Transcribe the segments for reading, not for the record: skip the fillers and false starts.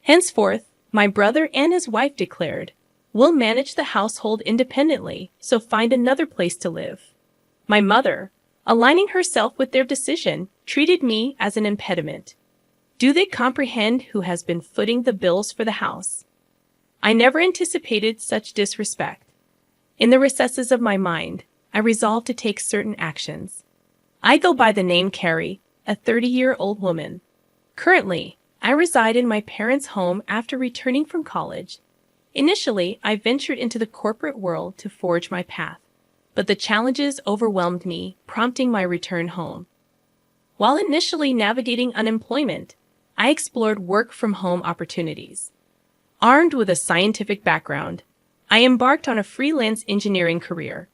Henceforth, my brother and his wife declared, "We'll manage the household independently, so find another place to live." My mother, aligning herself with their decision, treated me as an impediment. Do they comprehend who has been footing the bills for the house? I never anticipated such disrespect. In the recesses of my mind, I resolved to take certain actions. I go by the name Carrie, a 30-year-old woman. Currently, I reside in my parents' home after returning from college. Initially, I ventured into the corporate world to forge my path, but the challenges overwhelmed me, prompting my return home. While initially navigating unemployment, I explored work-from-home opportunities. Armed with a scientific background, I embarked on a freelance engineering career.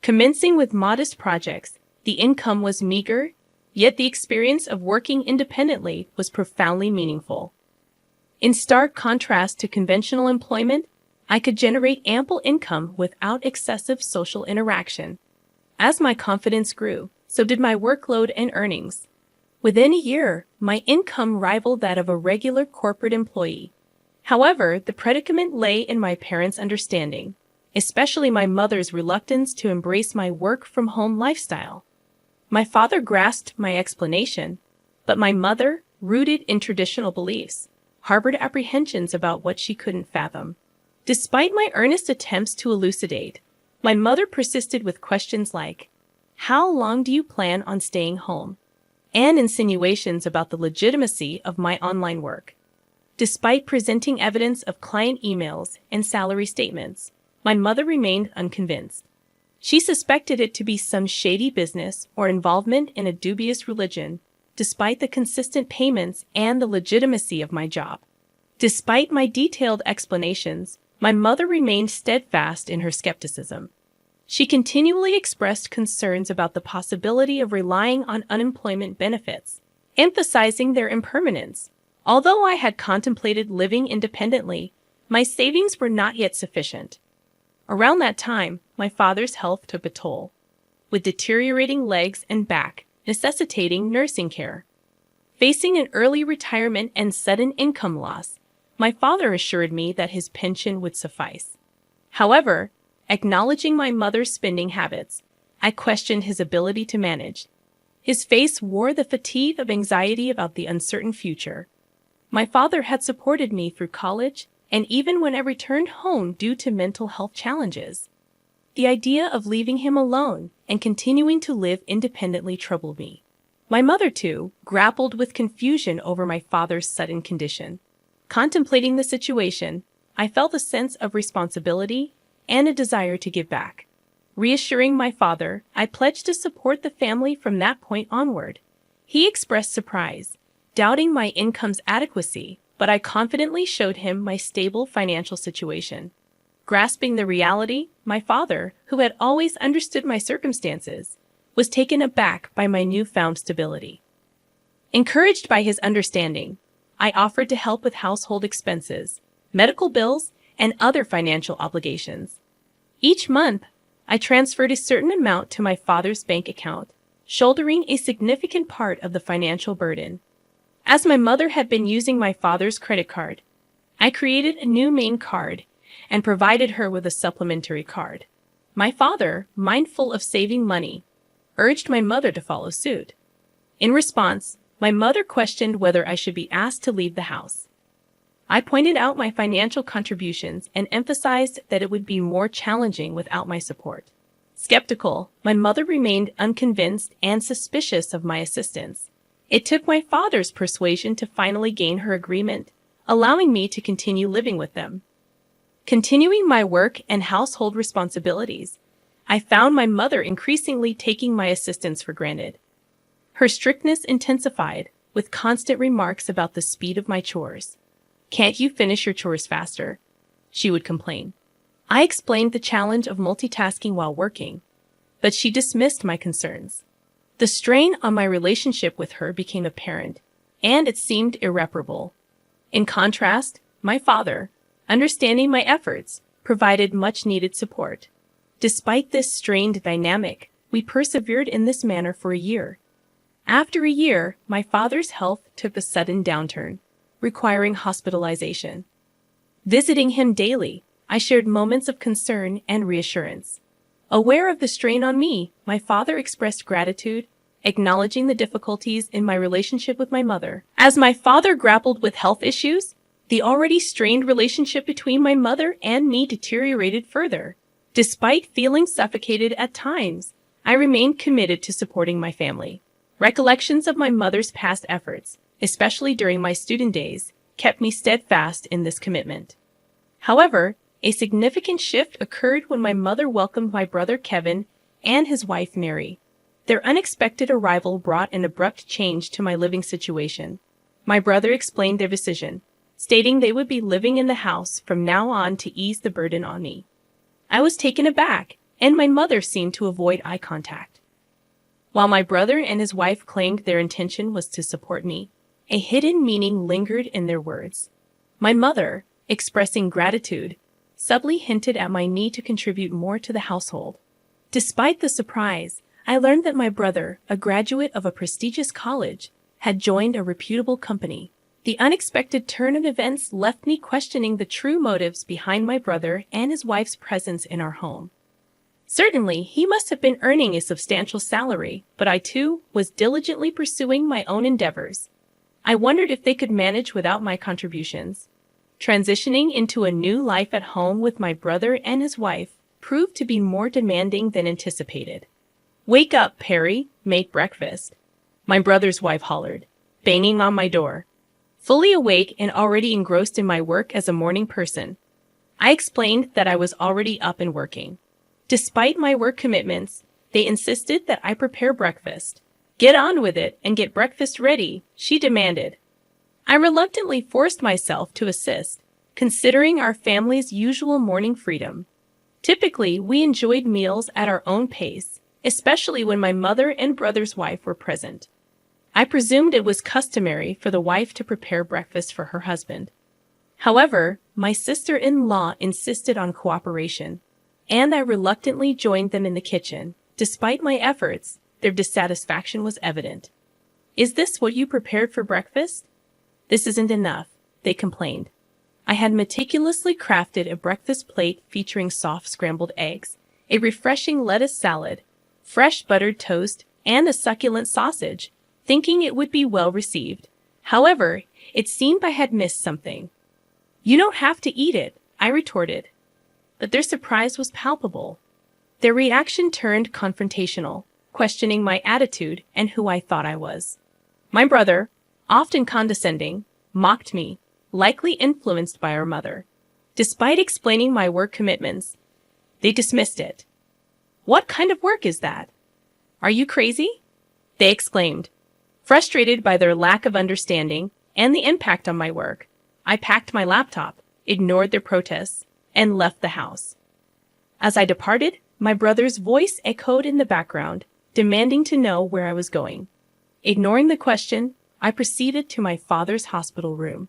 Commencing with modest projects, the income was meager, yet the experience of working independently was profoundly meaningful. In stark contrast to conventional employment, I could generate ample income without excessive social interaction. As my confidence grew, so did my workload and earnings. Within a year, my income rivaled that of a regular corporate employee. However, the predicament lay in my parents' understanding, especially my mother's reluctance to embrace my work-from-home lifestyle. My father grasped my explanation, but my mother, rooted in traditional beliefs, harbored apprehensions about what she couldn't fathom. Despite my earnest attempts to elucidate, my mother persisted with questions like, "How long do you plan on staying home?" and insinuations about the legitimacy of my online work. Despite presenting evidence of client emails and salary statements, my mother remained unconvinced. She suspected it to be some shady business or involvement in a dubious religion, despite the consistent payments and the legitimacy of my job. Despite my detailed explanations, my mother remained steadfast in her skepticism. She continually expressed concerns about the possibility of relying on unemployment benefits, emphasizing their impermanence. Although I had contemplated living independently, my savings were not yet sufficient. Around that time, my father's health took a toll, with deteriorating legs and back, necessitating nursing care. Facing an early retirement and sudden income loss, my father assured me that his pension would suffice. However, acknowledging my mother's spending habits, I questioned his ability to manage. His face wore the fatigue of anxiety about the uncertain future. My father had supported me through college and even when I returned home due to mental health challenges. The idea of leaving him alone and continuing to live independently troubled me. My mother, too, grappled with confusion over my father's sudden condition. Contemplating the situation, I felt a sense of responsibility and a desire to give back. Reassuring my father, I pledged to support the family from that point onward. He expressed surprise, doubting my income's adequacy, but I confidently showed him my stable financial situation. Grasping the reality, my father, who had always understood my circumstances, was taken aback by my newfound stability. Encouraged by his understanding, I offered to help with household expenses, medical bills, and other financial obligations. Each month, I transferred a certain amount to my father's bank account, shouldering a significant part of the financial burden. As my mother had been using my father's credit card, I created a new main card and provided her with a supplementary card. My father, mindful of saving money, urged my mother to follow suit. In response, my mother questioned whether I should be asked to leave the house. I pointed out my financial contributions and emphasized that it would be more challenging without my support. Skeptical, my mother remained unconvinced and suspicious of my assistance. It took my father's persuasion to finally gain her agreement, allowing me to continue living with them. Continuing my work and household responsibilities, I found my mother increasingly taking my assistance for granted. Her strictness intensified, with constant remarks about the speed of my chores. "Can't you finish your chores faster?" she would complain. I explained the challenge of multitasking while working, but she dismissed my concerns. The strain on my relationship with her became apparent, and it seemed irreparable. In contrast, my father, understanding my efforts, provided much-needed support. Despite this strained dynamic, we persevered in this manner for a year. After a year, my father's health took a sudden downturn. requiring hospitalization. Visiting him daily, I shared moments of concern and reassurance. Aware of the strain on me, my father expressed gratitude, acknowledging the difficulties in my relationship with my mother. As my father grappled with health issues, the already strained relationship between my mother and me deteriorated further. Despite feeling suffocated at times, I remained committed to supporting my family. Recollections of my mother's past efforts, especially during my student days, kept me steadfast in this commitment. However, a significant shift occurred when my mother welcomed my brother Kevin and his wife Mary. Their unexpected arrival brought an abrupt change to my living situation. My brother explained their decision, stating they would be living in the house from now on to ease the burden on me. I was taken aback, and my mother seemed to avoid eye contact. While my brother and his wife claimed their intention was to support me, a hidden meaning lingered in their words. My mother, expressing gratitude, subtly hinted at my need to contribute more to the household. Despite the surprise, I learned that my brother, a graduate of a prestigious college, had joined a reputable company. The unexpected turn of events left me questioning the true motives behind my brother and his wife's presence in our home. Certainly, he must have been earning a substantial salary, but I too was diligently pursuing my own endeavors. I wondered if they could manage without my contributions. Transitioning into a new life at home with my brother and his wife proved to be more demanding than anticipated. "Wake up, Perry, make breakfast," my brother's wife hollered, banging on my door. Fully awake and already engrossed in my work as a morning person, I explained that I was already up and working. Despite my work commitments, they insisted that I prepare breakfast. "Get on with it and get breakfast ready," she demanded. I reluctantly forced myself to assist, considering our family's usual morning freedom. Typically, we enjoyed meals at our own pace, especially when my mother and brother's wife were present. I presumed it was customary for the wife to prepare breakfast for her husband. However, my sister-in-law insisted on cooperation, and I reluctantly joined them in the kitchen. Despite my efforts, their dissatisfaction was evident. "Is this what you prepared for breakfast?" "This isn't enough," they complained. I had meticulously crafted a breakfast plate featuring soft scrambled eggs, a refreshing lettuce salad, fresh buttered toast, and a succulent sausage, thinking it would be well received. However, it seemed I had missed something. "You don't have to eat it," I retorted. But their surprise was palpable. Their reaction turned confrontational, questioning my attitude and who I thought I was. My brother, often condescending, mocked me, likely influenced by our mother. Despite explaining my work commitments, they dismissed it. "What kind of work is that? Are you crazy?" they exclaimed. Frustrated by their lack of understanding and the impact on my work, I packed my laptop, ignored their protests, and left the house. As I departed, my brother's voice echoed in the background, demanding to know where I was going. Ignoring the question, I proceeded to my father's hospital room.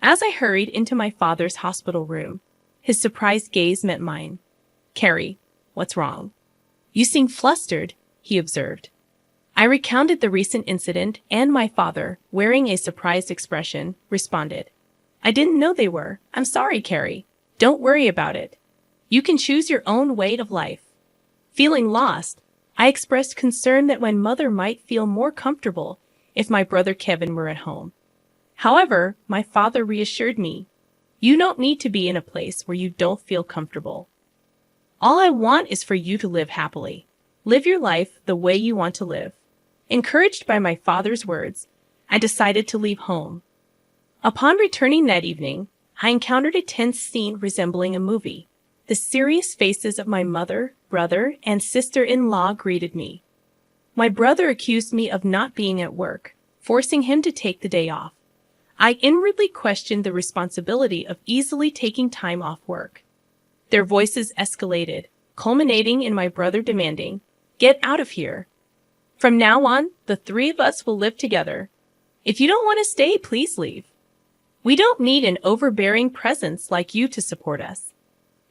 As I hurried into my father's hospital room, his surprised gaze met mine. "Carrie, what's wrong?" "You seem flustered," he observed. I recounted the recent incident, and my father, wearing a surprised expression, responded, "I didn't know they were. I'm sorry, Carrie. Don't worry about it. You can choose your own way of life." Feeling lost, I expressed concern that my mother might feel more comfortable if my brother Kevin were at home. However, my father reassured me, "You don't need to be in a place where you don't feel comfortable. All I want is for you to live happily. Live your life the way you want to live." Encouraged by my father's words, I decided to leave home. Upon returning that evening, I encountered a tense scene resembling a movie. The serious faces of my mother, brother, and sister-in-law greeted me. My brother accused me of not being at work, forcing him to take the day off. I inwardly questioned the responsibility of easily taking time off work. Their voices escalated, culminating in my brother demanding, "Get out of here. From now on, the three of us will live together. If you don't want to stay, please leave. We don't need an overbearing presence like you to support us."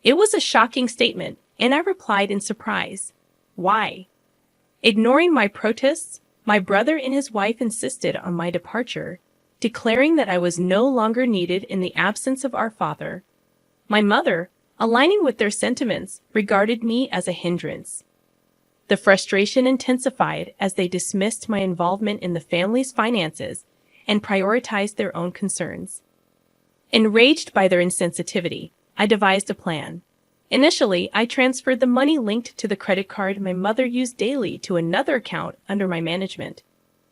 It was a shocking statement, and I replied in surprise, "Why?" Ignoring my protests, my brother and his wife insisted on my departure, declaring that I was no longer needed in the absence of our father. My mother, aligning with their sentiments, regarded me as a hindrance. The frustration intensified as they dismissed my involvement in the family's finances and prioritized their own concerns. Enraged by their insensitivity, I devised a plan. Initially, I transferred the money linked to the credit card my mother used daily to another account under my management.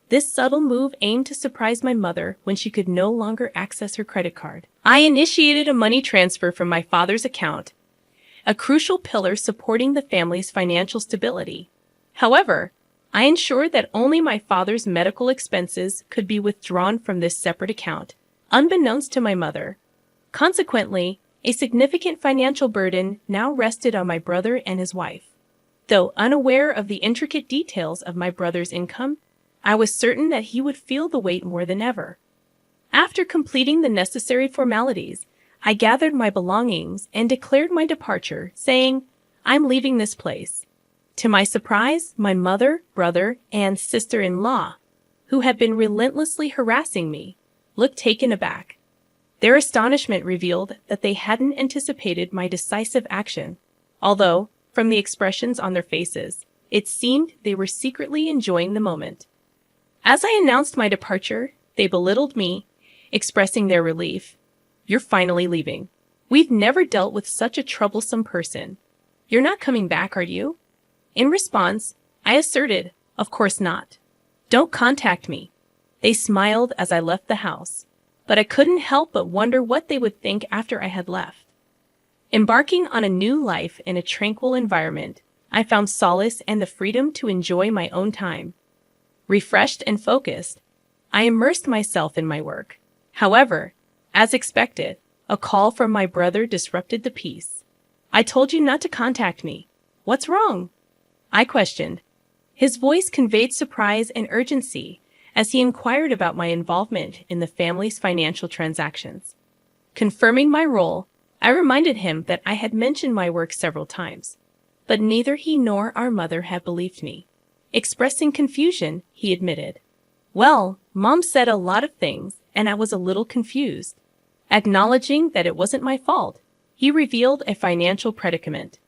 This subtle move aimed to surprise my mother when she could no longer access her credit card. I initiated a money transfer from my father's account, a crucial pillar supporting the family's financial stability. However, I ensured that only my father's medical expenses could be withdrawn from this separate account, unbeknownst to my mother. Consequently, a significant financial burden now rested on my brother and his wife. Though unaware of the intricate details of my brother's income, I was certain that he would feel the weight more than ever. After completing the necessary formalities, I gathered my belongings and declared my departure, saying, "I'm leaving this place." To my surprise, my mother, brother, and sister-in-law, who had been relentlessly harassing me, looked taken aback. Their astonishment revealed that they hadn't anticipated my decisive action, although, from the expressions on their faces, it seemed they were secretly enjoying the moment. As I announced my departure, they belittled me, expressing their relief. "You're finally leaving. We've never dealt with such a troublesome person. You're not coming back, are you?" In response, I asserted, "Of course not. Don't contact me." They smiled as I left the house, but I couldn't help but wonder what they would think after I had left. Embarking on a new life in a tranquil environment, I found solace and the freedom to enjoy my own time. Refreshed and focused, I immersed myself in my work. However, as expected, a call from my brother disrupted the peace. "I told you not to contact me. What's wrong?" I questioned. His voice conveyed surprise and urgency as he inquired about my involvement in the family's financial transactions. Confirming my role, I reminded him that I had mentioned my work several times, but neither he nor our mother had believed me. Expressing confusion, he admitted, "Well, Mom said a lot of things, and I was a little confused." Acknowledging that it wasn't my fault, he revealed a financial predicament.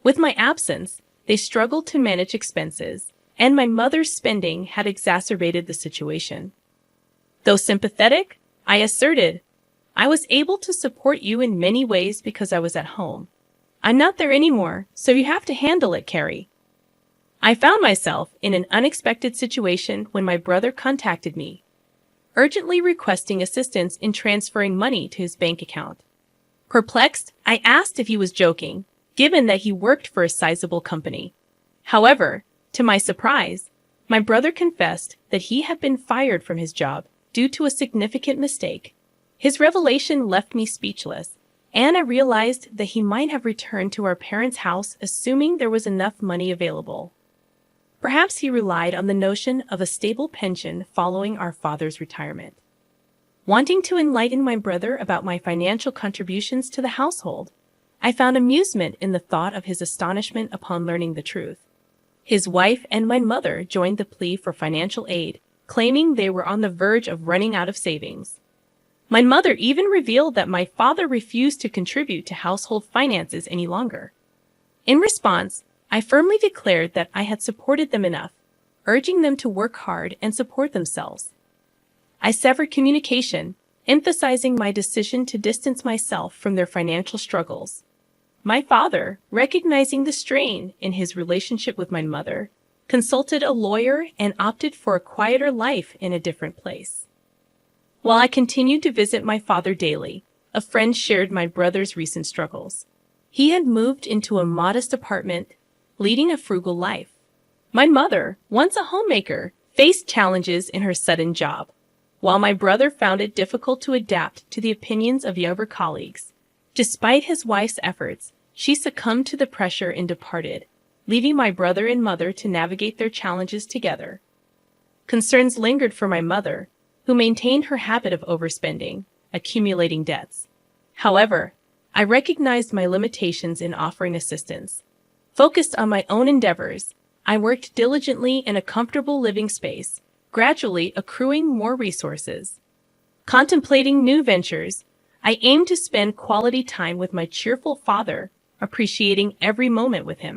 With my absence, they struggled to manage expenses, and my mother's spending had exacerbated the situation. Though sympathetic, I asserted, "I was able to support you in many ways because I was at home. I'm not there anymore, so you have to handle it, Carrie." I found myself in an unexpected situation when my brother contacted me, urgently requesting assistance in transferring money to his bank account. Perplexed, I asked if he was joking, given that he worked for a sizable company. However, to my surprise, my brother confessed that he had been fired from his job due to a significant mistake. His revelation left me speechless, and I realized that he might have returned to our parents' house assuming there was enough money available. Perhaps he relied on the notion of a stable pension following our father's retirement. Wanting to enlighten my brother about my financial contributions to the household, I found amusement in the thought of his astonishment upon learning the truth. His wife and my mother joined the plea for financial aid, claiming they were on the verge of running out of savings. My mother even revealed that my father refused to contribute to household finances any longer. In response, I firmly declared that I had supported them enough, urging them to work hard and support themselves. I severed communication, emphasizing my decision to distance myself from their financial struggles. My father, recognizing the strain in his relationship with my mother, consulted a lawyer and opted for a quieter life in a different place. While I continued to visit my father daily, a friend shared my brother's recent struggles. He had moved into a modest apartment, leading a frugal life. My mother, once a homemaker, faced challenges in her sudden job, while my brother found it difficult to adapt to the opinions of younger colleagues. Despite his wife's efforts, she succumbed to the pressure and departed, leaving my brother and mother to navigate their challenges together. Concerns lingered for my mother, who maintained her habit of overspending, accumulating debts. However, I recognized my limitations in offering assistance. Focused on my own endeavors, I worked diligently in a comfortable living space, gradually accruing more resources. Contemplating new ventures, I aim to spend quality time with my cheerful father, appreciating every moment with him.